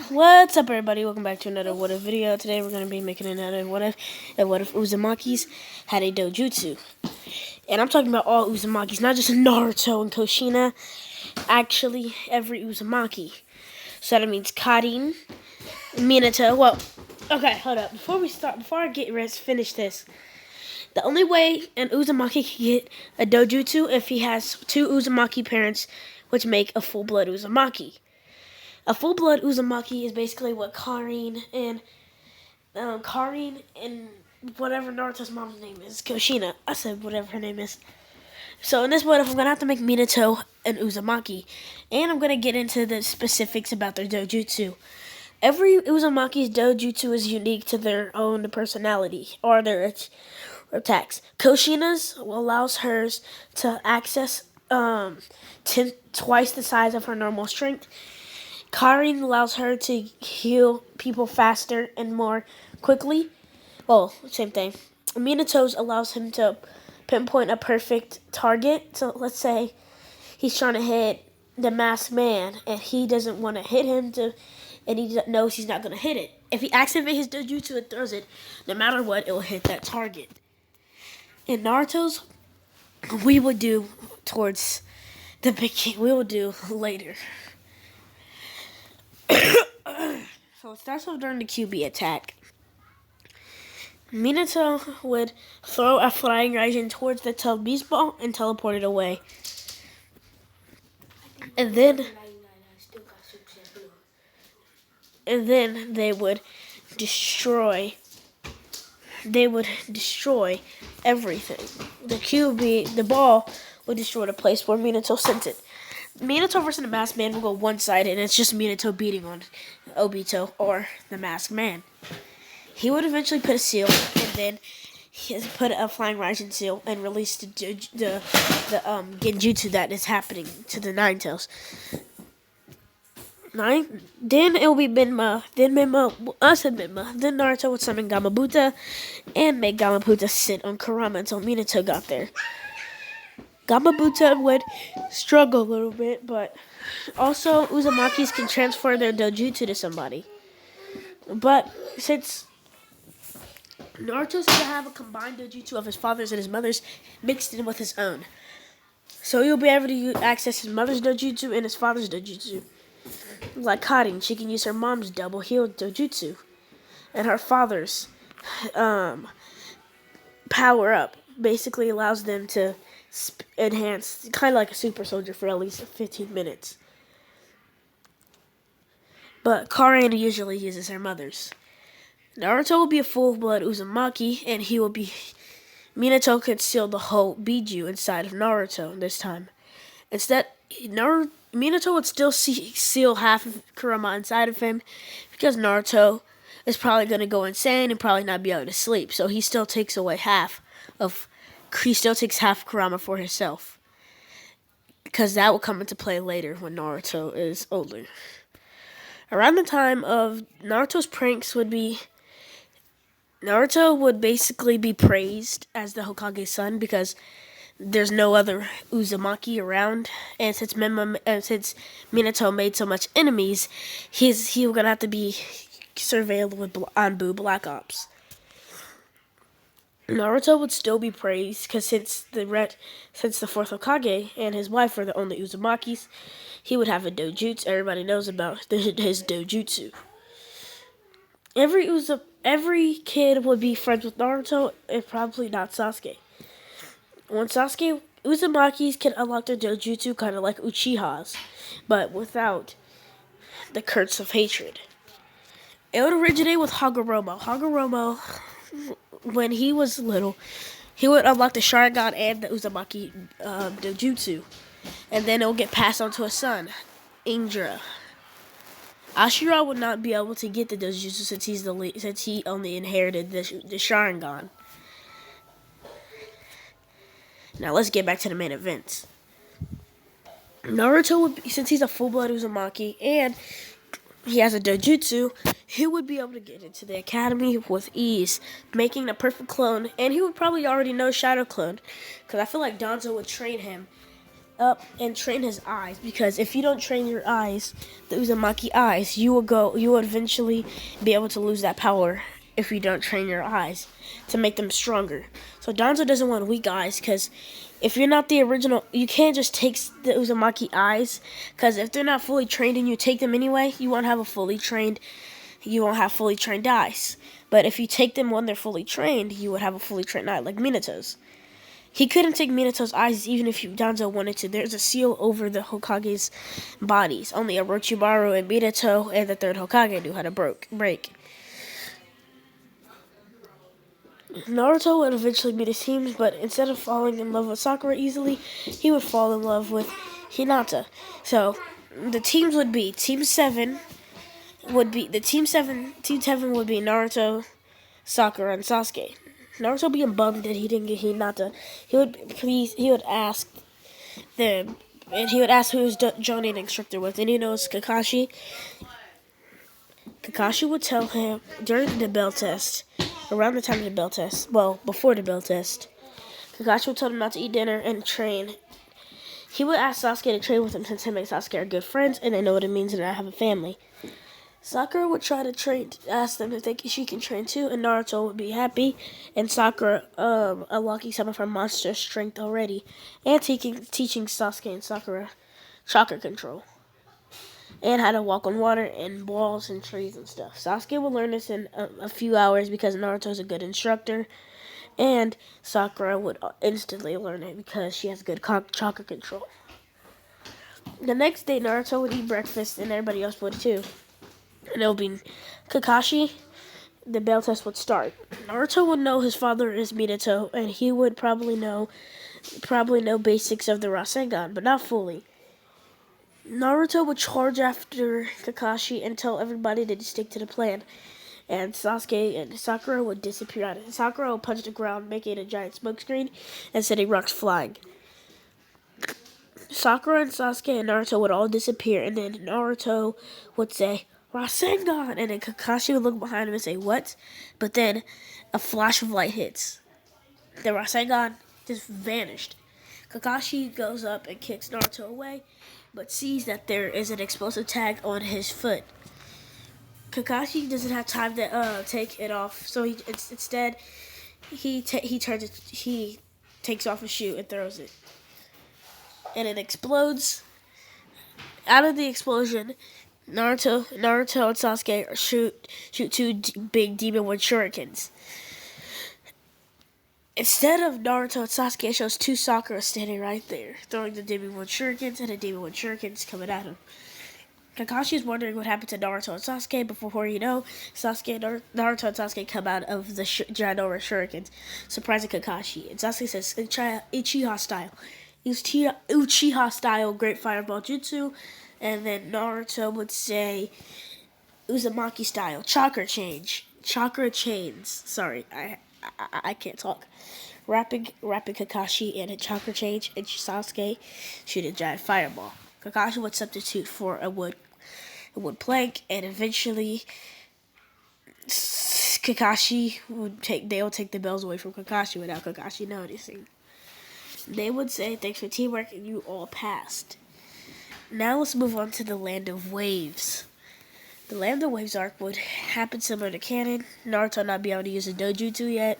What's up, everybody? Welcome back to another What If video. Today we're going to be making another What If. And what if Uzumakis had a dojutsu? And I'm talking about all Uzumakis, not just Naruto and Kushina. Actually, every Uzumaki. So that means Karin, Minato. Well, okay, hold up. Before I finish this, the only way an Uzumaki can get a dojutsu if he has two Uzumaki parents, which make a full-blood Uzumaki. A full-blood Uzumaki is basically what Karin and whatever Naruto's mom's name is, Kushina. I said whatever her name is. So in this one, I'm going to have to make Minato an Uzumaki. And I'm going to get into the specifics about their dojutsu. Every Uzumaki's dojutsu is unique to their own personality or their attacks. Kushina's allows hers to access twice the size of her normal strength. Karin allows her to heal people faster and more quickly. Well, same thing. Minato's allows him to pinpoint a perfect target. So let's say he's trying to hit the masked man, and he doesn't want to hit him, and he knows he's not going to hit it. If he activates his dojutsu and throws it, no matter what, it will hit that target. In Naruto's, we will do towards the beginning. We will do later. So it starts off during the QB attack. Minato would throw a flying Raijin towards the beast ball and teleport it away. And then they would destroy everything. The ball would destroy the place where Minato sent it. Minato versus the masked man will go one-sided, and it's just Minato beating on Obito or the masked man. He would eventually put a seal, and then he has put a flying Raijin seal and release the genjutsu that is happening to the Nine Tails. Then it will be Minma. Then Then Naruto would summon Gamabuta and make Gamabuta sit on Kurama until Minato got there. Gamabuta would struggle a little bit, but also Uzumakis can transfer their dojutsu to somebody. But since Naruto's going to have a combined dojutsu of his father's and his mother's mixed in with his own. So he'll be able to access his mother's dojutsu and his father's dojutsu. Like Karin, she can use her mom's double heal dojutsu. And her father's power up basically allows them to enhance, kind of like a super soldier for at least 15 minutes. But Karin usually uses her mother's. Naruto will be a full-blood Uzumaki, and Minato could seal the whole Biju inside of Naruto this time. Instead, Minato would still seal half of Kurama inside of him, because Naruto is probably going to go insane and probably not be able to sleep. So he still takes half Kurama for himself, because that will come into play later when Naruto is older. Around the time of Naruto's pranks Naruto would basically be praised as the Hokage's son because there's no other Uzumaki around, and since Minato made so much enemies, he's gonna have to be surveilled with Anbu Black Ops. Naruto would still be praised because since the fourth Hokage and his wife were the only Uzumakis, he would have a dojutsu. Everybody knows about his dojutsu. Every kid would be friends with Naruto, and probably not Sasuke. Uzumakis can unlock their dojutsu kind of like Uchihas, but without the curse of hatred. It would originate with Hagoromo. Hagoromo, when he was little, he would unlock the Sharingan and the Uzumaki dojutsu, and then it will get passed on to his son, Indra. Ashura would not be able to get the dojutsu since he only inherited the Sharingan. Now let's get back to the main events. Naruto since he's a full-blood Uzumaki and he has a dojutsu, he would be able to get into the academy with ease, making the perfect clone, and he would probably already know Shadow Clone, because I feel like Danzo would train him up and train his eyes, because if you don't train your eyes, the Uzumaki eyes, you will eventually be able to lose that power if you don't train your eyes to make them stronger. So Danzo doesn't want weak eyes, because if you're not the original, you can't just take the Uzumaki eyes, because if they're not fully trained and you take them anyway, you won't have fully trained eyes. But if you take them when they're fully trained, you would have a fully trained eye, like Minato's. He couldn't take Minato's eyes even if Danzo wanted to. There's a seal over the Hokage's bodies. Only Orochimaru and Minato and the third Hokage knew how to break. Naruto would eventually meet his teams, but instead of falling in love with Sakura easily, he would fall in love with Hinata. So the teams would be Team 7 would be Naruto, Sakura, and Sasuke. Naruto being bummed that he didn't get Hinata, he would ask them, and he would ask who his Jonin instructor was, and he knows Kakashi. Kakashi would tell him during the bell test, around the time of the bell test, well, before the bell test, Kakashi would tell him not to eat dinner and train. He would ask Sasuke to train with him since him and Sasuke are good friends and they know what it means to not have a family. Sakura would try to ask them if she can train too, and Naruto would be happy, and Sakura unlocking some of her monster strength already, and teaching Sasuke and Sakura chakra control, and how to walk on water and walls and trees and stuff. Sasuke would learn this in a few hours because Naruto's a good instructor, and Sakura would instantly learn it because she has good chakra control. The next day, Naruto would eat breakfast, and everybody else would too. And it would be Kakashi. The bell test would start. Naruto would know his father is Minato, and he would probably know basics of the Rasengan, but not fully. Naruto would charge after Kakashi and tell everybody to stick to the plan. And Sasuke and Sakura would disappear out of it. Sakura would punch the ground, making a giant smoke screen, and sending rocks flying. Sakura and Sasuke and Naruto would all disappear, and then Naruto would say, Rasengan! And then Kakashi would look behind him and say, what? But then a flash of light hits. The Rasengan just vanished. Kakashi goes up and kicks Naruto away, but sees that there is an explosive tag on his foot. Kakashi doesn't have time to take it off, so instead he takes off his shoe and throws it. And it explodes. Out of the explosion, Naruto and Sasuke shoot two big Demon One shurikens. Instead of Naruto and Sasuke, it shows two Sakura standing right there, throwing the Demon One shurikens, and the Demon One shurikens coming at him. Kakashi is wondering what happened to Naruto and Sasuke, but before you know, Naruto and Sasuke come out of the ginormous shurikens, surprising Kakashi. And Sasuke says, Uchiha style, great fireball jutsu. And then Naruto would say, Uzumaki style, chakra chains. Sorry, I can't talk. Wrapping Kakashi in a chakra change, and Sasuke shoot a giant fireball. Kakashi would substitute for a wood plank, and eventually they will take the bells away from Kakashi without Kakashi noticing. They would say, thanks for teamwork, and you all passed. Now let's move on to the Land of Waves. The Land of Waves arc would happen similar to canon. Naruto not be able to use a dojutsu yet,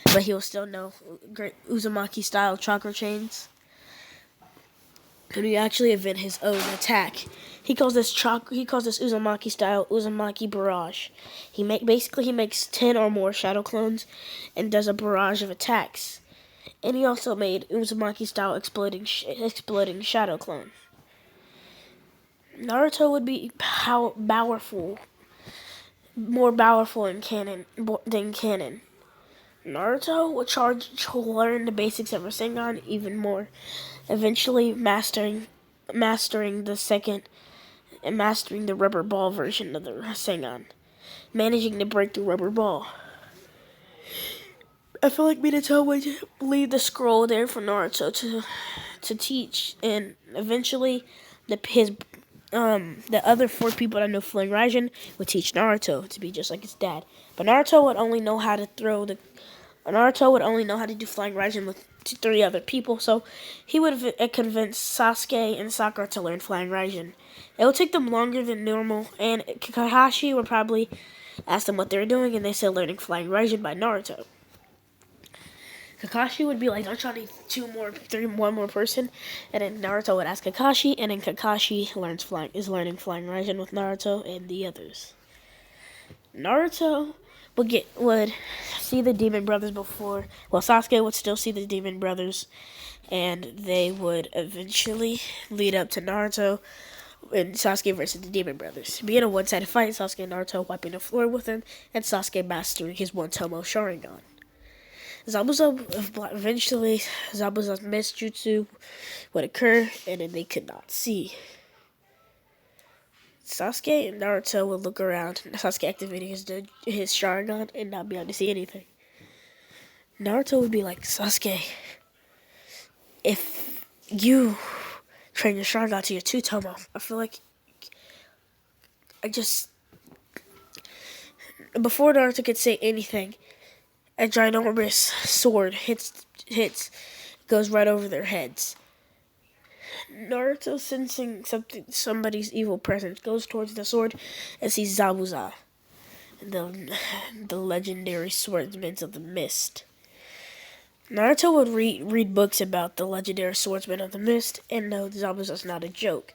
but he will still know great Uzumaki style chakra chains. And he actually invent his own attack. He calls this Uzumaki style Uzumaki barrage. He makes 10 or more shadow clones and does a barrage of attacks. And he also made Uzumaki style exploding shadow clone. Naruto would be more powerful than canon. Naruto would charge to learn the basics of Rasengan even more, eventually mastering the rubber ball version of the Rasengan, managing to break the rubber ball. I feel like Minato would leave the scroll there for Naruto to teach, and eventually the other 4 people that know Flying Raijin would teach Naruto to be just like his dad. But Naruto would only know how to do Flying Raijin with three other people. So he would have convinced Sasuke and Sakura to learn Flying Raijin. It would take them longer than normal, and Kakashi would probably ask them what they were doing, and they said learning Flying Raijin by Naruto. Kakashi would be like, "I'm trying to one more person," and then Naruto would ask Kakashi, and then Kakashi is learning Flying Raijin with Naruto and the others. Naruto would see the Demon Brothers before. Well, Sasuke would still see the Demon Brothers, and they would eventually lead up to Naruto and Sasuke versus the Demon Brothers. Being a one-sided fight, Sasuke and Naruto wiping the floor with him, and Sasuke mastering his one-tomo Sharingan. Eventually, Zabuza's mist jutsu would occur, and then they could not see. Sasuke and Naruto would look around, Sasuke activating his Sharingan and not be able to see anything. Naruto would be like, "Sasuke, if you train your Sharingan to your two-tomo, I feel like Before Naruto could say anything, a ginormous sword goes right over their heads. Naruto, sensing somebody's evil presence, goes towards the sword and sees Zabuza, the legendary swordsman of the mist. Naruto would read books about the legendary swordsman of the mist and know Zabuza's not a joke.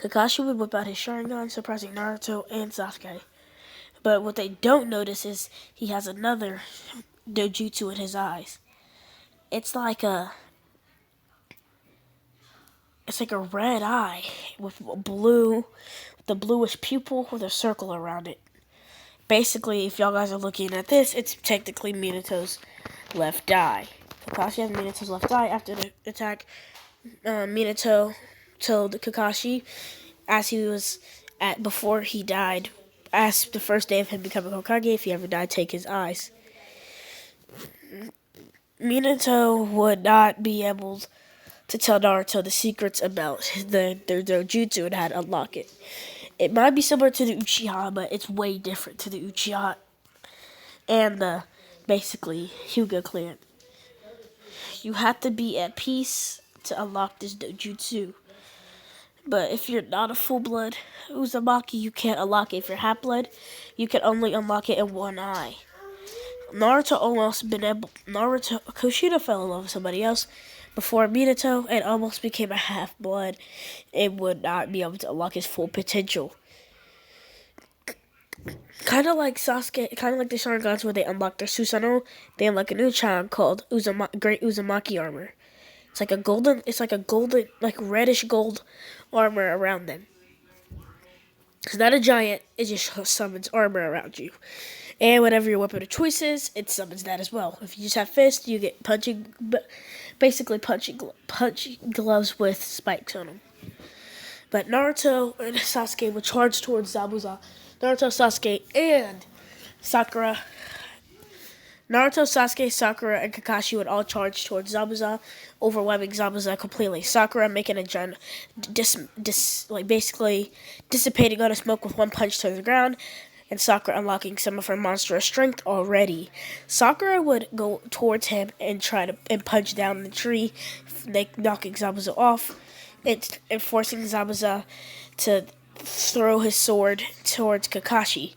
Kakashi would whip out his Sharingan, surprising Naruto and Sasuke. But what they don't notice is he has another dojutsu in his eyes. It's like a red eye with the bluish pupil with a circle around it. Basically, if y'all guys are looking at this, it's technically Minato's left eye. Kakashi has Minato's left eye. After the attack, Minato told Kakashi, before he died, asked the first day of him becoming Hokage, if he ever died, take his eyes. Minato would not be able to tell Naruto the secrets about their dojutsu and how to unlock it. It might be similar to the Uchiha, but it's way different to the Uchiha and the, basically, Hyuga clan. You have to be at peace to unlock this dojutsu. But if you're not a full-blood Uzumaki, you can't unlock it. If you're half-blood, you can only unlock it in one eye. Kushina fell in love with somebody else before Minato and almost became a half-blood and would not be able to unlock his full potential. Kind of like Sasuke, kind of like the Sharingans where they unlock their Susanoo, they unlock a new charm called Great Uzumaki Armor. It's like a golden, like reddish gold armor around them. It's not a giant, it just summons armor around you. And whatever your weapon of choice is, it summons that as well. If you just have fists, you get punching gloves with spikes on them. But Naruto and Sasuke would charge towards Zabuza. Naruto, Sasuke, and Sakura. Naruto, Sasuke, Sakura, and Kakashi would all charge towards Zabuza, overwhelming Zabuza completely. Sakura making a giant, basically dissipating out of smoke with one punch to the ground, and Sakura unlocking some of her monstrous strength already. Sakura would go towards him and try to punch down the tree, knocking Zabuza off, and forcing Zabuza to throw his sword towards Kakashi.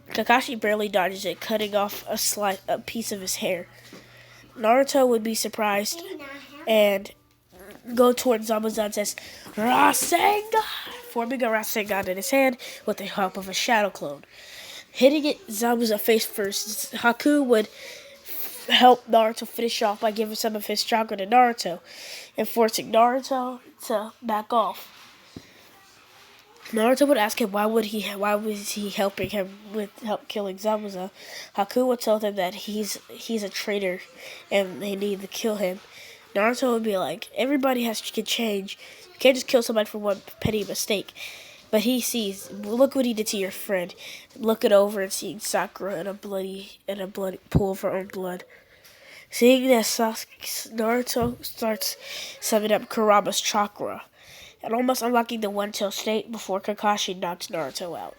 Kakashi barely dodges it, cutting off a piece of his hair. Naruto would be surprised and go towards Zabuza and says, "Rasengan!" forming a Rasengan in his hand with the help of a shadow clone. Hitting it Zabuza face first, Haku would help Naruto finish off by giving some of his chakra to Naruto and forcing Naruto to back off. Naruto would ask him why was he helping him with killing Zabuza. Haku would tell them that he's a traitor and they need to kill him. Naruto would be like, everybody can change. You can't just kill somebody for one petty mistake. But he sees, look what he did to your friend. Look it over and seeing Sakura in a bloody pool of her own blood. Seeing this, Naruto starts summoning up Kurama's chakra and almost unlocking the one-tail state before Kakashi knocks Naruto out.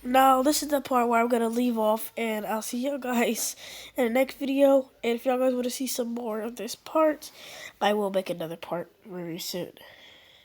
Now, this is the part where I'm going to leave off, and I'll see y'all guys in the next video. And if y'all guys want to see some more of this part, I will make another part very soon.